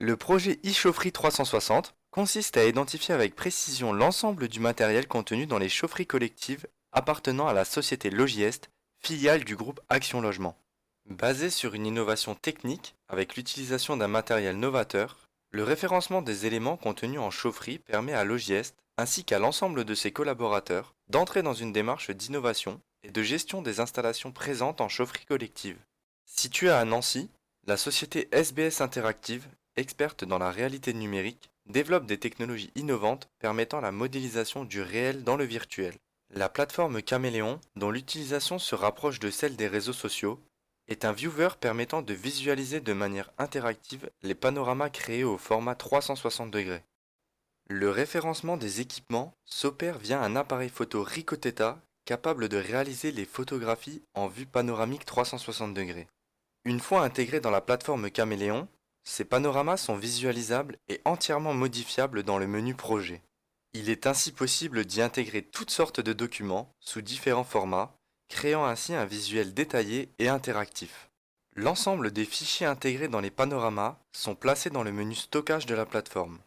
Le projet e-chaufferie 360 consiste à identifier avec précision l'ensemble du matériel contenu dans les chaufferies collectives appartenant à la société Logiest, filiale du groupe Action Logement. Basé sur une innovation technique avec l'utilisation d'un matériel novateur, le référencement des éléments contenus en chaufferie permet à Logiest ainsi qu'à l'ensemble de ses collaborateurs d'entrer dans une démarche d'innovation et de gestion des installations présentes en chaufferie collective. Située à Nancy, la société SBS Interactive, experte dans la réalité numérique, développe des technologies innovantes permettant la modélisation du réel dans le virtuel. La plateforme Caméléon, dont l'utilisation se rapproche de celle des réseaux sociaux, est un viewer permettant de visualiser de manière interactive les panoramas créés au format 360 degrés. Le référencement des équipements s'opère via un appareil photo Ricoh Theta capable de réaliser les photographies en vue panoramique 360 degrés. Une fois intégrés dans la plateforme Caméléon, ces panoramas sont visualisables et entièrement modifiables dans le menu Projet. Il est ainsi possible d'y intégrer toutes sortes de documents sous différents formats, créant ainsi un visuel détaillé et interactif. L'ensemble des fichiers intégrés dans les panoramas sont placés dans le menu Stockage de la plateforme.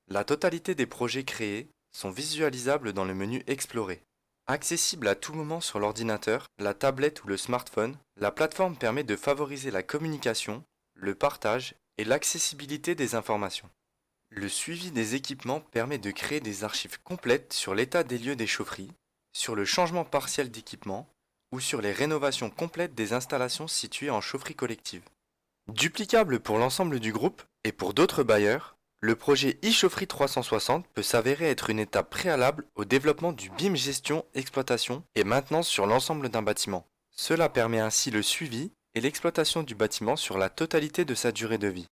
La totalité des projets créés sont visualisables dans le menu Explorer. Accessible à tout moment sur l'ordinateur, la tablette ou le smartphone, la plateforme permet de favoriser la communication, le partage et l'accessibilité des informations. Le suivi des équipements permet de créer des archives complètes sur l'état des lieux des chaufferies, sur le changement partiel d'équipement ou sur les rénovations complètes des installations situées en chaufferie collective. Duplicable pour l'ensemble du groupe et pour d'autres bailleurs, le projet e-chaufferie 360 peut s'avérer être une étape préalable au développement du BIM gestion, exploitation et maintenance sur l'ensemble d'un bâtiment. Cela permet ainsi le suivi et l'exploitation du bâtiment sur la totalité de sa durée de vie.